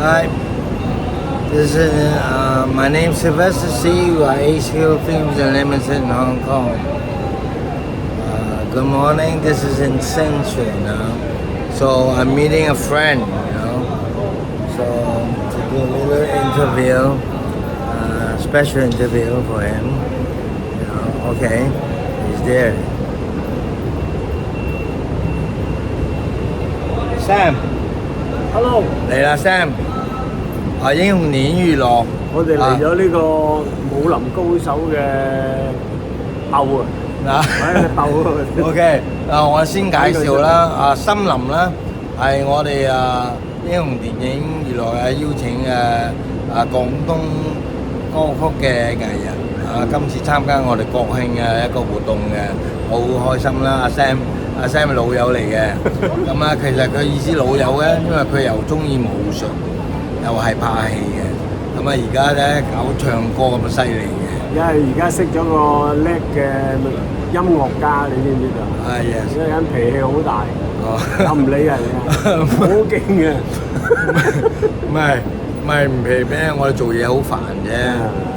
Hi. This is my name is Silvester. See you at HQ Films and Limited in Hong Kong. Good morning. This is in Central now. So I'm meeting a friend, So to do a little interview, special interview for him. Okay, he's there. Sam，Hello，嚟啦 Sam，英雄連娛樂，我哋嚟咗呢個武林高手嘅鬥啊！鬥 OK，我先介紹啦，森林啦，係我哋英雄電影娛樂嘅邀請嘅廣東歌曲嘅藝人，今次參加我哋國慶嘅一個活動嘅，好開心啦！阿 Sam 係老友嚟嘅，咁其實佢意思老友咧，因為佢又中意武術，又係拍戲嘅，咁而家咧搞唱歌咁犀利嘅。因為而家識咗個叻嘅音樂家，你知唔知道？係啊，呢個人脾氣好大，又唔理人嘅，好勁嘅。唔係唔疲咩？我哋做嘢好煩啫，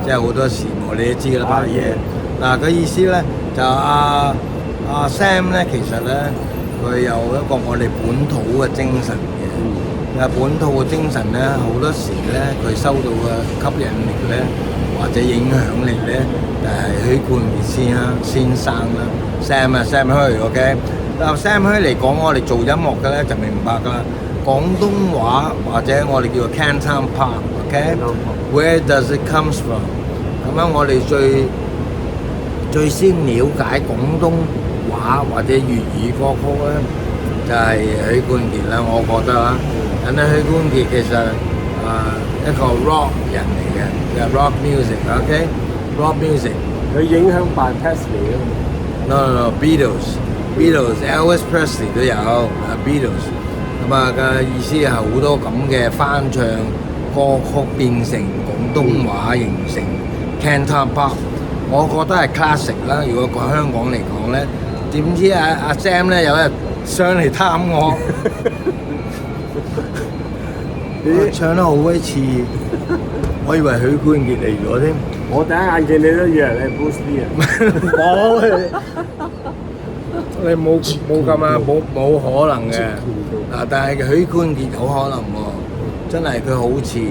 即係好多事務你都知啦，拍嘢。嗱，佢意思咧就阿 Sam 咧，其實咧佢有一個我哋本土嘅精神嘅。本土嘅精神咧，好多時咧佢收到嘅吸引力咧，或者影響力咧，就係許冠傑先生啦。Sam 去 OK。嗱 Sam 去嚟講，我哋做音樂嘅咧就明白㗎啦。廣東話或者我哋叫做 Canton Park，OK？Where does it comes from？ 咁樣我哋最先了解廣東話或者粵語歌曲咧，就係許冠傑啦，我覺得啦。咁咧許冠傑其實一個 rock 人嚟嘅，rock music，OK？rock music。佢影響by Presley 啊No Beatles，Elvis Presley 都有Beatles。咁嘅意思係好多咁嘅翻唱歌曲變成廣東話，形成 Canton Pop。我覺得係 classic 啦。如果講香港嚟講咧，點知阿 Sam 咧有日上嚟探我，唱得好鬼似，我以為許冠傑嚟咗添。我第一眼見你都以為你係 Bruce Lee 啊！你冇咁冇可能嘅。但係許冠傑有可能喎，真係佢好似嘅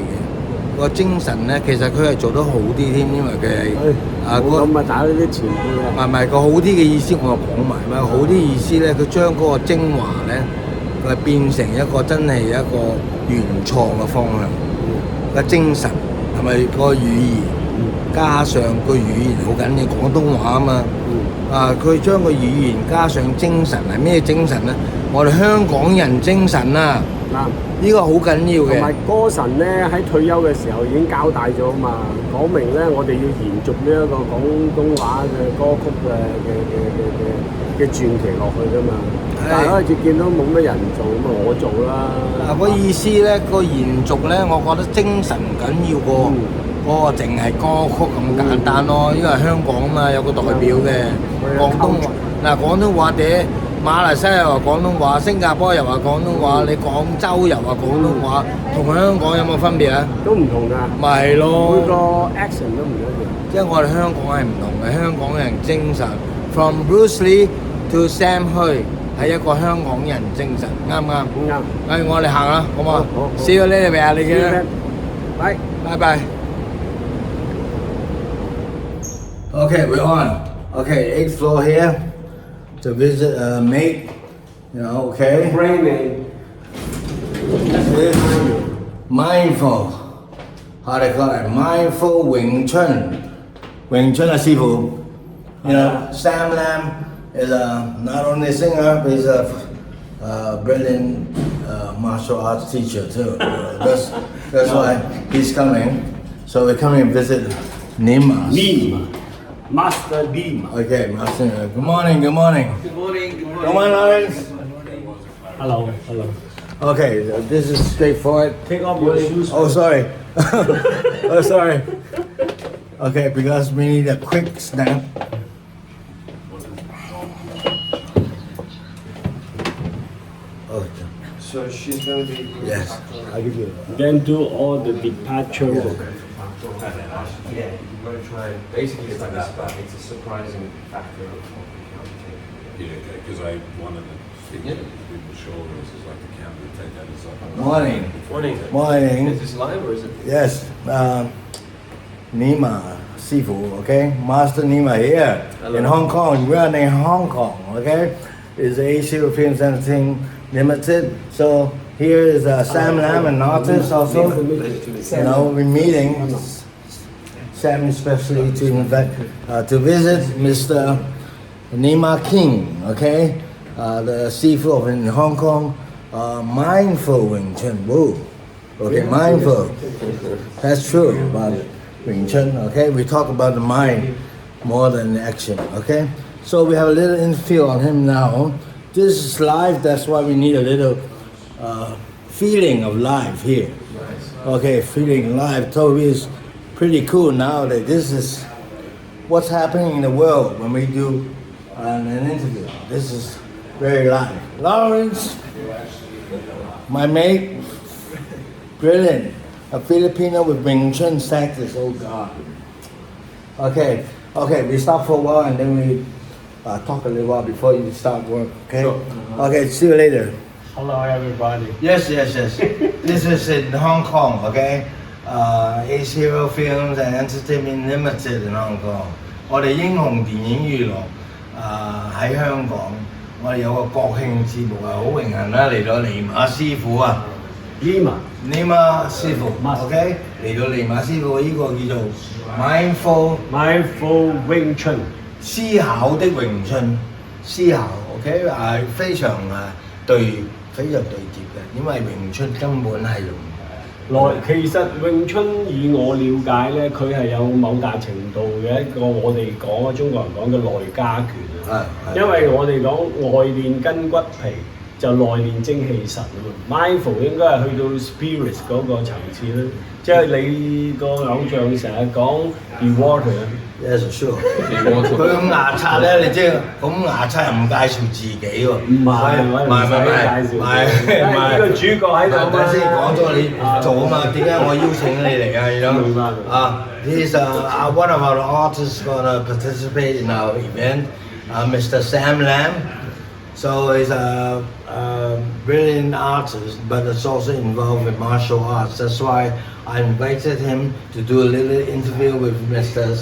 個精神咧，其實佢係做得好啲添，因為佢係咁啊打呢啲前輩啊！唔係個好啲嘅意思，我講埋嘛。好啲意思咧，佢將嗰個精華咧，佢變成一個真係一個原創嘅方向個精神，係咪個語言？加上個語言好緊要，廣東話啊嘛。佢將個語言加上精神係咩精神咧？我哋香港人精神啊！呢個好緊要嘅。同埋歌神咧喺退休嘅時候已經交代咗嘛，講明咧我哋要延續呢一個廣東話嘅歌曲嘅傳奇落去㗎嘛。但係開始見到冇乜人做，咁啊我做啦。個意思咧，個延續咧，我覺得精神緊要過嗰個淨係歌曲咁簡單咯。因為香港啊嘛有個代表嘅廣東話。廣東話馬來西亞又話廣東話，新加坡又話廣東話，你廣州又話廣東話，同香港有冇分別啊？都唔同㗎。咪係咯。每個 accent 都唔一樣。即係我哋香港係唔同嘅，香港人精神 ，from Bruce Lee to Sam Hui 係一個香港人精神，啱唔啱？啱。我哋行啦，好唔好？See you later，你嘅。拜。Okay, we're on. Okay, 8th floor here. To visit a mate, okay? Training. Mindful. How they call it? Mindful Wing Chun. Wing Chun 師傅. Sam Lam is not only a singer, but he's a brilliant martial arts teacher too. That's why he's coming. So we're coming to visit Nima. Master Nima. Okay, Master. Good morning. Good morning. Come on, Lawrence. Hello. Okay, this is straightforward. Take off your shoes. Oh, sorry. Oh, sorry. Okay, because we need a quick snap. Oh, So she's going to be. Yes, I give you. Then do all the departure work. Yeah, you've got to try and basically it's like that, but it's a surprising factor of the Yeah, because one of the things Yeah. that people show us is like the camera take that as like. Morning. Morning. Morning. Is this live or is it? Yes, Nima, Sifu, okay? Master Nima here Hello. in Hong Kong. We are in Hong Kong, okay? It's Asia Films Entertainment Limited. So here is Sam Lam, an artist also. You know, we're meeting Sam especially to invite to visit Mr. Nima King, okay? The Sifu in Hong Kong, mindful Wing Chun. Whoa. Okay, mindful. That's true about Wing Chun, okay? We talk about the mind more than the action, okay? So we have a little interview on him now. This is live, that's why we need a little feeling of live here. Okay, feeling live. Toby is pretty cool nowadays. This is what's happening in the world when we do an interview. This is very live. Lawrence, my mate, brilliant. A Filipino with Wing Chun status, oh God. Okay, we stop for a while and then we talk a little while before you start work, okay? Sure. Okay, see you later. Hello everybody. Yes. This is in Hong Kong, okay? Asia Films and Entertainment Limited in Hong Kong. 我哋英雄電影娛樂喺香港，我哋有個國慶節目啊，好榮幸啦嚟到尼馬師傅啊 Nima 師傅 ，OK 嚟到尼馬師傅呢個叫做 mindful Wing Chun。思考的詠春，思考 OK 非常對接嘅，因為詠春根本係用其實詠春以我了解咧，佢係有某大程度嘅一個我哋講中國人講嘅內家拳啊。因為我哋講外練筋骨皮，就內練精氣神啊嘛。Mindful 應該係去到 spirit 嗰個層次啦，即係你個偶像成日講 be water 啊。Yes, sure。佢咁牙刷咧，你知咁牙刷又唔介紹自己喎。唔係，呢個主角喺度啊嘛。先講咗你做啊嘛，點解我邀請你嚟啊？你明白啊？He's one of our artists gonna participate in our event, Mr. Sam Lam. So he's a brilliant artist, but it's also involved with martial arts. That's why I invited him to do a little interview with Mr.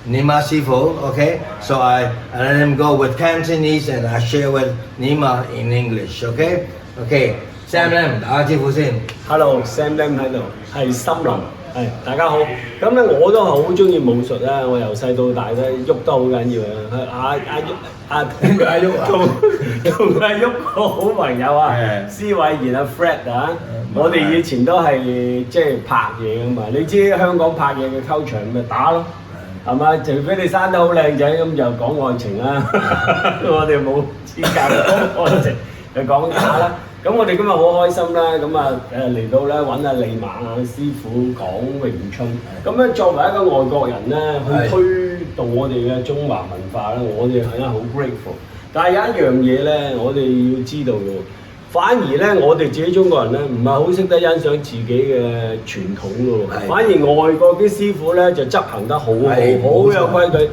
Nima Sifu, okay? So I let him go with Cantonese and I share with Nima in English, okay? Okay, Sam Lam 打個招呼先。Hello, Sam Lam 喺度，係森林，係大家好。咁咧我都係好中意武術啦，我由細到大咧喐得好緊要啊！阿喐同阿喐個好朋友啊，施偉賢阿 Fred 啊，我哋以前都係即係拍嘢噶嘛，你知香港拍嘢嘅溝場咪打咯。係嘛？除非你生得好靚仔，咁就講愛情啦。我哋冇資格講愛情，就講打啦。咁我哋今日好開心啦，咁嚟到咧揾阿利馬師傅講詠春。咁咧作為一個外國人咧，去推動我哋嘅中華文化咧，我哋係好 grateful。但係有一樣嘢咧，我哋要知道嘅。反而咧，我哋自己中國人咧，唔係好識得欣賞自己嘅傳統喎。反而外國啲師傅咧就執行得好好，好有規矩。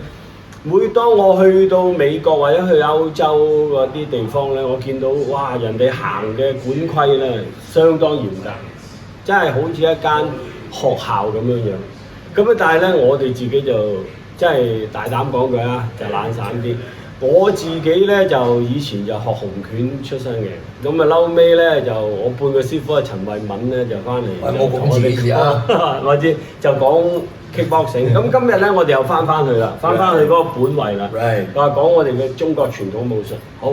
每當我去到美國或者去歐洲嗰啲地方咧，我見到哇，人哋行嘅管規咧相當嚴格，真係好似一間學校咁樣樣。咁但係咧，我哋自己就真係大膽講句啊，就懶散啲。我自己咧就以前就學紅拳出身嘅，咁嬲尾咧就我半個師傅係陳慧敏咧就翻嚟，冇講自己啊，我知就講 kickboxing。咁今日咧我哋又翻去啦，翻去嗰個本位啦，話講我哋嘅中國傳統武術。好，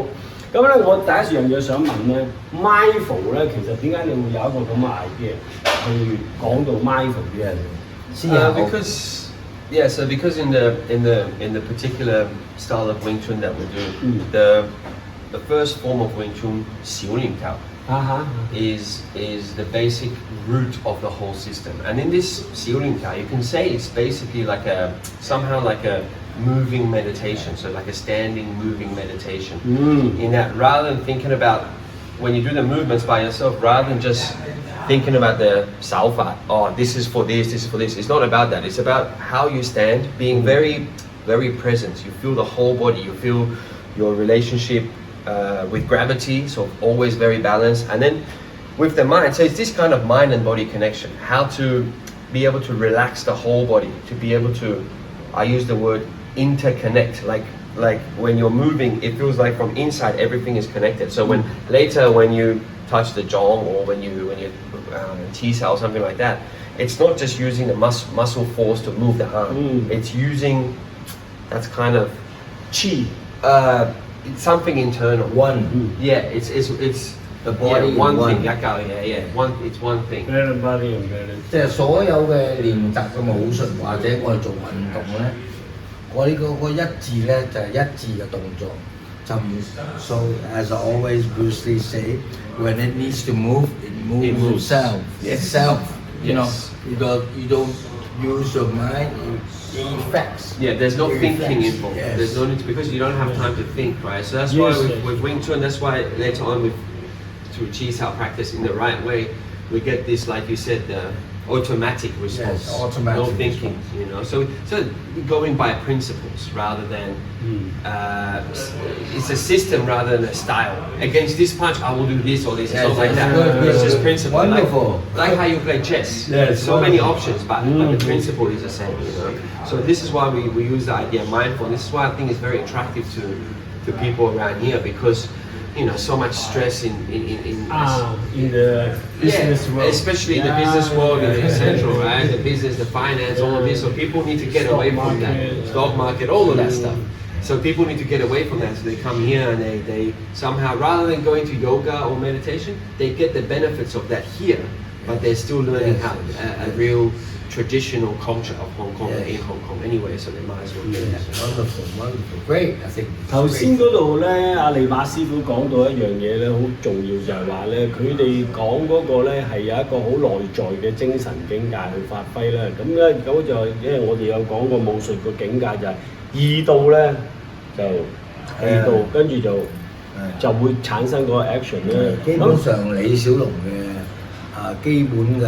咁咧我第一樣嘢想問咧 ，mindful 咧其實點解你會有一個咁嘅 idea 去講到 mindful 嘅？Because yeah, so because in the particular style of Wing Chun that we do, the first form of Wing Chun, 小連球, is the basic root of the whole system. And in this 小連球, you can say it's basically like somehow like a moving meditation, so like a standing moving meditation. In that rather than thinking about when you do the movements by yourself, rather than just thinking about the salfa, oh, this is for this is for this. It's not about that. It's about how you stand, being very, very present. You feel the whole body. You feel your relationship with gravity, so always very balanced. And then with the mind, so it's this kind of mind and body connection. How to be able to relax the whole body, to be able to, I use the word interconnect, like when you're moving, it feels like from inside everything is connected. So when later when you touch the jaw or when you tease out something like that, it's not just using the muscle force to move the arm. It's using, that's kind of chi. It's something internal. Yeah, it's The body yeah, one one. thing. It's one thing. Better body and better. 即係所有嘅練習嘅武術或者我哋做運動咧，我哋嗰個一致咧就係一致嘅動作，就唔 so as always Bruce Lee say when it needs to move it moves itself. You know you don't use your mind it affects. Yeah, there's no It thinking affects, involved. yes. There's no need to, because you don't have time to think, right? So that's Yes, why yes. with Wing Chun, that's why later on to achieve our practice in the right way, we get this, like you said, the automatic response. Yes, automatic no thinking, you know. So going by principles rather than it's a system rather than a style. Against this punch, I will do this or this. Yes, It's not like yes, that. good, It's good. just principle. Wonderful. Like how you play chess. Yes, so many wonderful. options, but the principle is the same, you know. So this is why we use the idea of mindful. This is why I think it's very attractive to people around here, because you know so much stress in the business world. especially in the business world in the central, right? The business, the finance, all of this. So people need to get away from that. Stock market, all of that stuff. So people need to get away from that. So they come here and they somehow, rather than going to yoga or meditation, they get the benefits of that here, but they're still learning how a real traditional culture of Hong Kong in Hong Kong anyway. So they might as well do that. Wonderful, great. I think. 頭先嗰度咧，阿利馬師傅講到一樣嘢咧，好重要就係話咧，佢哋講嗰個咧係有一個好內在嘅精神境界去發揮啦。咁咧咁就因為我哋有講過武術個境界就係二度咧就二度，跟住就會產生嗰個 action 咧。基本上李小龍嘅基本嘅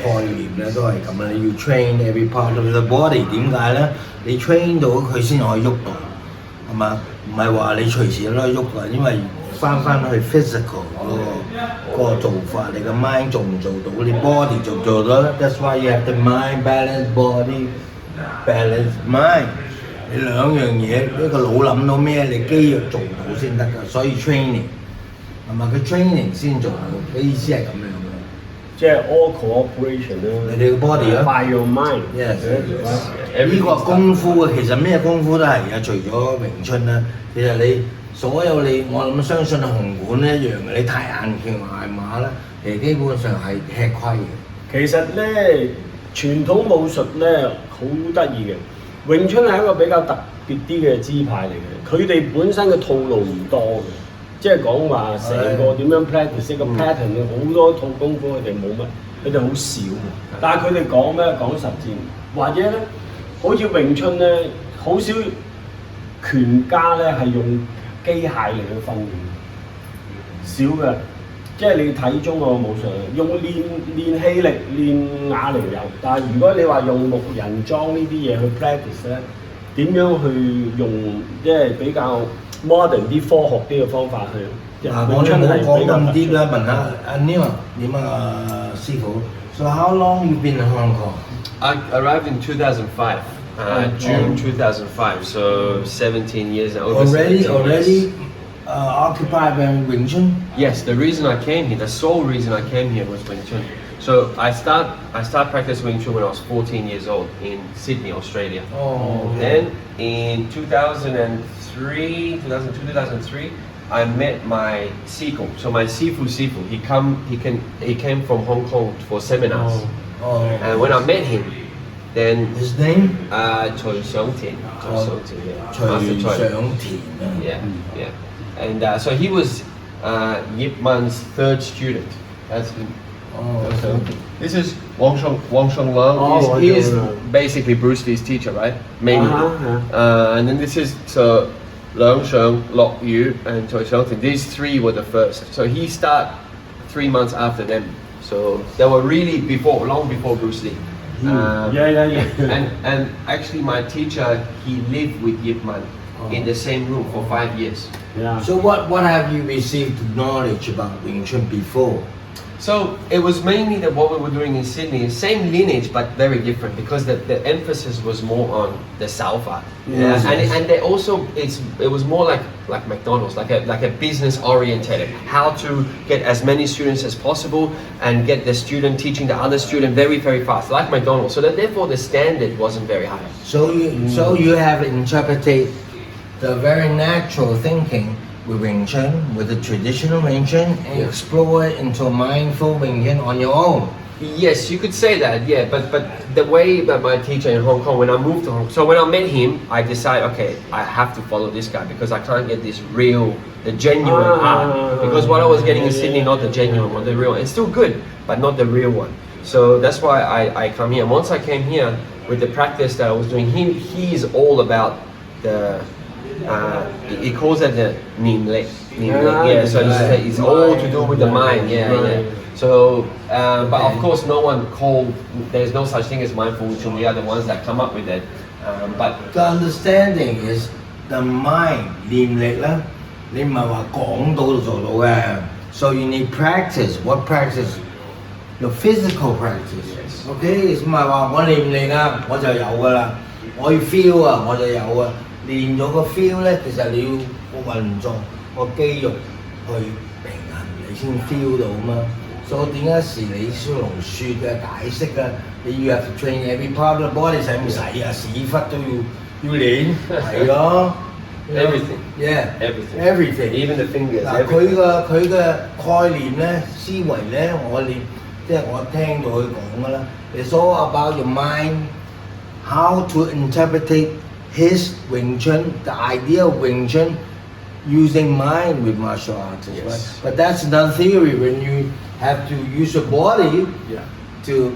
概念咧都係咁啦，你要 train every part of the body， 點解咧？你 train 到佢先可以喐到，係嘛？唔係話你隨時都可以喐㗎，因為翻去 physical 嗰個做法，你個 mind 做唔做到？你 body 做唔做到 ？That's why you have the mind balance body balance mind。你兩樣嘢，呢個腦諗到咩，你肌肉做到先得㗎，所以 training 係嘛？佢 training 先做到，嘅意思係咁樣。即係 all cooperation 啦。你哋個 body 啊 ，by your mind。Yes，呢個功夫其實咩功夫都係嘅，除咗詠春啦，其實你所有我諗相信紅館一樣嘅，你太硬橋硬馬啦，其實基本上係吃虧嘅。其實咧，傳統武術咧好得意嘅，詠春係一個比較特別啲嘅支派嚟嘅，佢哋本身嘅套路唔多嘅。即係講話成個點樣 practice 個 pattern 好多套功夫佢哋冇乜，佢哋好少。但係佢哋講咩？講實戰，或者咧，好似詠春咧，好少拳家咧係用機械嚟去訓練，少嘅。即係你睇中國武術，用練氣力、練啞鈴有，但係如果你話用木人樁呢啲嘢去 practice 咧，點樣去用即係比較 modern 啲、科學啲嘅方法去？我哋冇講咁啲啦，問下阿 Nima 點師傅。So how long you been in Hong Kong? I arrived in 2005, June 2005, so 17 years now. Already occupied by Wing Chun? Yes, the reason I came here, the sole reason I came here was Wing Chun. So I start practicing Wing Chun when I was 14 years old in Sydney, Australia. Oh. Then in 2003, I met my Sifu. So my Sifu, he came from Hong Kong for seminars. Oh. And when I met him, then His name? Chun Xiangtian. Chun Master Xiangtian. Yeah. And so he was Yip Man's third student. That's him. Oh. This is Wang Shenglang. Oh, He's basically Bruce Lee's teacher, right? Mainly. And then this is Leung Sheng, Lok Yu, and Choi Xiangting. These three were the first. So he started 3 months after them. So they were really long before Bruce Lee. And actually my teacher, he lived with Yip Man in the same room for 5 years. Yeah. So what have you received knowledge about Wing Chun before? So it was mainly that what we were doing in Sydney, same lineage but very different because the emphasis was more on the South art. Yes. And they also it was more like McDonald's, like a business oriented, how to get as many students as possible and get the student teaching the other student very, very fast, like McDonald's. So that therefore the standard wasn't very high. So you have interpreted the very natural thinking with Wing Chun, with the traditional Wing Chun, and explore it into mindful Wing Chun on your own. Yes, you could say that, yeah. But the way that my teacher in Hong Kong, when I moved to Hong Kong, so when I met him, I decided, okay, I have to follow this guy because I can't get this the genuine art. Because what I was getting in Sydney, not the genuine one, the real one. It's still good, but not the real one. So that's why I come here. And once I came here, with the practice that I was doing, he's all about the he calls it the Nim Lek. Yeah, so it's all to do with the mind. Yeah. So, but of course, there's no such thing as mindful Wing Chun. We are the ones that come up with it. But the understanding is the mind 念力啦，你唔係話講到就做到嘅。So you need practice. What practice? Your physical practice. Okay， 唔係話我念力啊，我就有㗎啦。我要 feel 啊，我就有啊。練咗個 feel 咧，其實你要個運作個肌肉去平衡，你先 feel 到嘛。所以點解時李小龍説嘅解釋啊？你要 have to train every part of the body， 使唔使啊？屎忽都要練，係咯。Everything. Yeah. Everything. Even the fingers. 嗱，佢嘅概念咧、思維咧，我聽到佢講㗎啦。It's all about your mind, how to interpret his Wing Chun, the idea of Wing Chun, using mind with martial arts, yes. Right? But that's another theory when you have to use your body to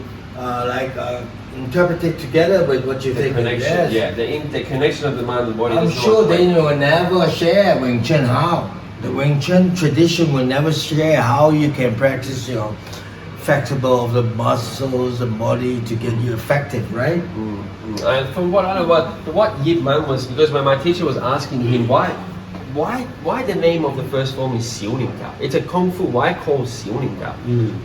interpret it together with what you think. Connection, yes. Yeah, the connection of the mind and body. I'm sure they will never share Wing Chun how. The Wing Chun tradition will never share how you can practice your flexible of the muscles, the body to get you effective, right? And from what I know, what Yip Man was, because when my teacher was asking him why the name of the first form is Xiu Ling Tao? It's a Kung Fu, why called Xiu Ling Tao?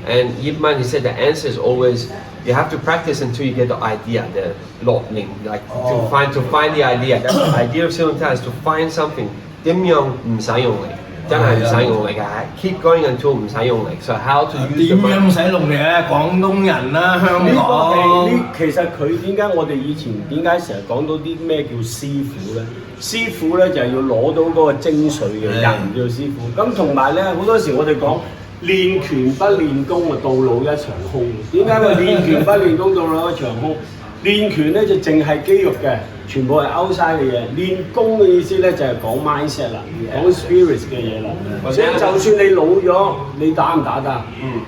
And Yip Man, he said the answer is always, you have to practice until you get the idea, the Lot Ling, to find the idea. That's the idea of Xiu Ling Tao is to find something. 點樣唔使用力？真係唔使用力㗎 ，keep going until 唔使用力。So how to use the mind？ 點樣唔使用力咧？廣東人啦，香港。其實佢點解我哋以前點解成日講到啲咩叫師傅咧？師傅咧就係要攞到嗰個精髓嘅人叫師傅。咁同埋咧好多時我哋講練拳不練功啊，到老一場空。點解話練拳不練功到老一場空？練拳咧就淨係肌肉嘅，全部係 outside 嘅嘢。練功嘅意思咧就係講 mindset 啦，講 spirit 嘅嘢啦。所以就算你老咗，你打唔打得？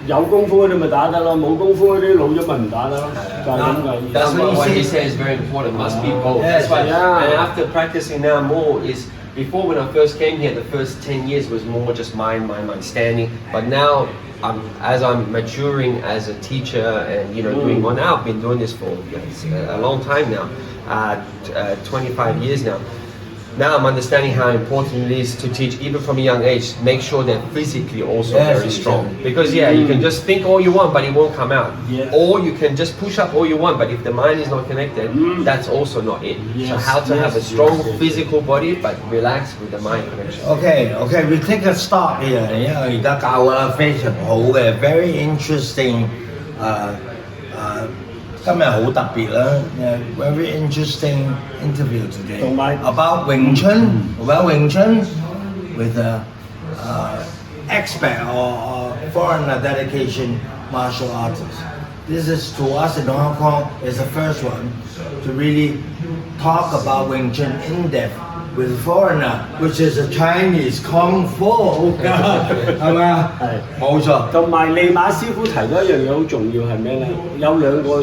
有功夫嗰啲咪打得咯，冇功夫嗰啲老咗咪唔打得咯，就係咁嘅。That's what he says is very important. Must be both. That's why. And after practicing now more is. Before when I first came here, the first 10 years was more just mind standing. But now, as I'm maturing as a teacher and doing one now, I've been doing this for a long time now, 25 years now. Now I'm understanding how important it is to teach, even from a young age, make sure they're physically also very strong. Because you can just think all you want, but it won't come out. Yes. Or you can just push up all you want, but if the mind is not connected, that's also not it. Yes. So how to have a strong physical body, but relax with the mind connection. Okay, we take a stop here. 因為而家教得非常好嘅 very interesting. 今日好特別啦 ，very interesting interview today about Wing Chun, with an expert or foreigner dedication martial artist. This is to us in Hong Kong is the first one to really talk about Wing Chun in depth with a foreigner, which is a Chinese Kung Fu 係咪啊？係，冇錯。同埋利馬師傅提到一樣嘢好重要係咩咧？有兩個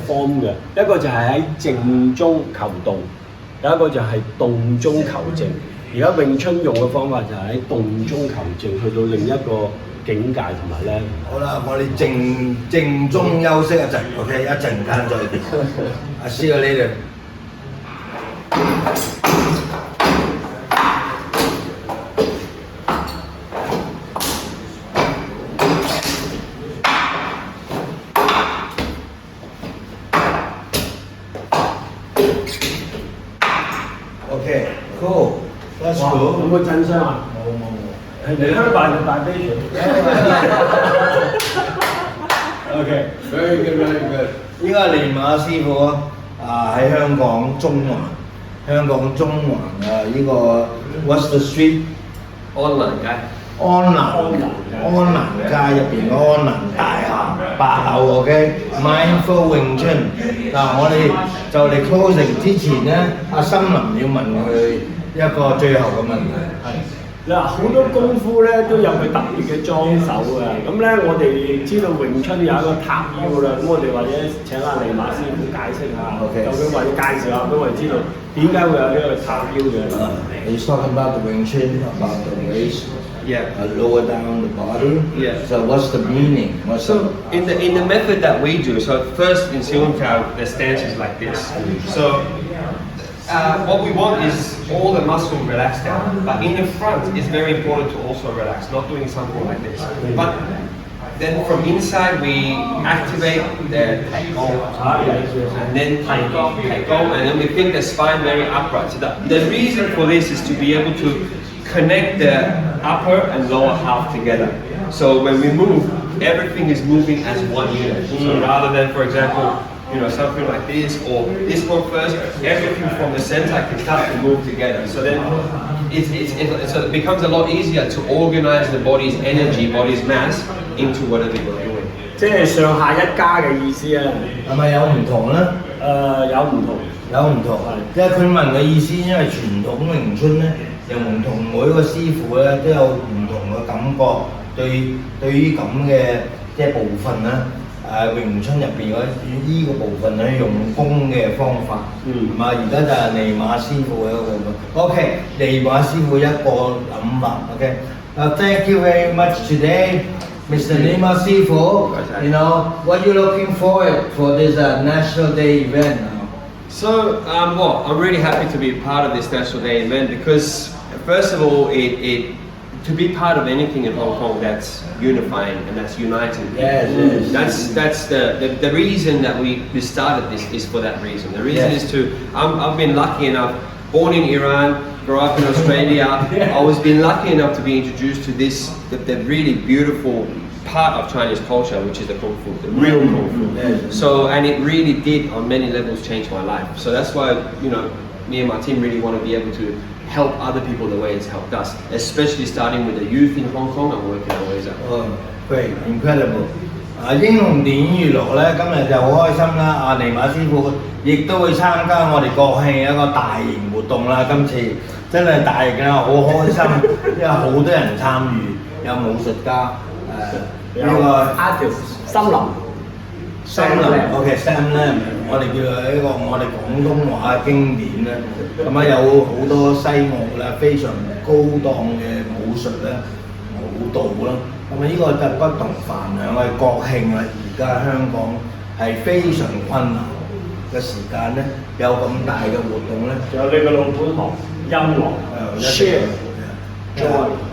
form 嘅，一個就係喺靜中求動，有一個就係動中求靜。而家詠春用嘅方法就係喺動中求靜，去到另一個境界同埋咧。好啦，我哋靜中休息一陣 ，OK， 一陣間再見。I see you later。Okay, cool. That's cool. 有冇震傷啊？冇。你香港就大飛船。Okay, very good, very good. 依家尼馬師傅啊喺香港中環啊呢個 What's the street？ 安南街。安南街入邊嘅安南大廈8樓 ，OK。Mindful 詠春嗱，我哋就嚟 closing 之前咧，阿森林要問佢一個最後嘅問題。嗱，好多功夫咧都有佢特別嘅裝手嘅，咁咧我哋知道詠春有一個塔腰啦，咁我哋或者請阿尼馬師傅解釋下，究竟或者介紹下俾我哋知道點解會有呢個塔腰嘅。He's talking about the Wing Chun, about the waist, lower down the body. Yeah. So what's the meaning? In the method that we do, so first in Silvester, the stance is like this. So what we want is all the muscle relaxed down, but in the front it's very important to also relax, not doing something like this. But then from inside we activate the taekwondo, and then taekwondo, and then we think the spine very upright. So the reason for this is to be able to connect the upper and lower half together. So when we move, everything is moving as one unit. So rather than, for example, something like this or this one first, everything from the center can start to move together. So then it becomes a lot easier to organize the body's energy, body's mass into whatever you're doing. 即係上下一家嘅意思啊？係咪有唔同咧？有唔同，即係佢問嘅意思，因為傳統詠春咧，又唔同每一個師傅咧都有唔同嘅感覺，對於咁嘅即係部分咧。詠春入邊嗰呢個部分咧用功嘅方法，係嘛？而家就係尼馬師傅嘅一個部分。OK， 尼馬師傅一個諗法。OK，thank you very much today, Mr. Nima 師傅。What you looking forward for this National Day event now? So, I'm really happy to be part of this National Day event because, first of all, to be part of anything in Hong Kong that's unifying and that's uniting. That's the reason that we started this is for that reason. The reason is I've been lucky enough, born in Iran, grew up in Australia. I was been lucky enough to be introduced to this, the really beautiful part of Chinese culture, which is the Kung Fu, the real Kung Fu. So, and it really did on many levels change my life. So that's why, me and my team really want to be able to help other people the way it's helped us, especially starting with the youth in Hong Kong and working our ways up. Great, incredible. 英雄電影娛樂咧，今日就好開心啦！尼馬師傅亦都會參加我哋國慶一個大型活動啦。今次真係大型啦，好開心，因為好多人參與，有武術家，呢個 artist 森林 ，OK Sam Lam， 我哋叫佢一個我哋廣東話嘅經典咧，咁啊有好多西樂啦，非常高檔嘅武術咧，舞蹈啦，咁啊呢個就不同凡響嘅國慶啦，而家香港係非常困難嘅時間咧，有咁大嘅活動咧，仲有你個老本行音樂 share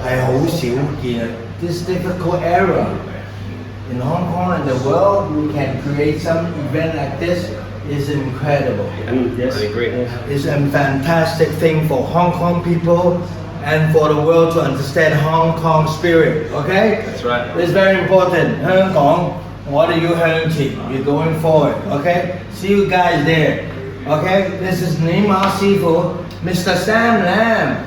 係好少見啊 ！This difficult era. In Hong Kong and the world, we can create some event like this is incredible. Yes, I agree. It's a fantastic thing for Hong Kong people and for the world to understand Hong Kong spirit. Okay? That's right. It's very important. Hong Kong, what are you heritage? You're going forward. Okay? See you guys there. Okay? This is Nima Sifu, Mr. Sam Lam.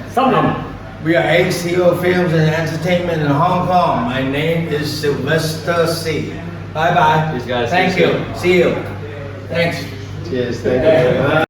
We are HCO Films and Entertainment in Hong Kong. My name is Silvester C. Bye bye. These guys, Thank you. See you. Thanks. Cheers. Thank you very much.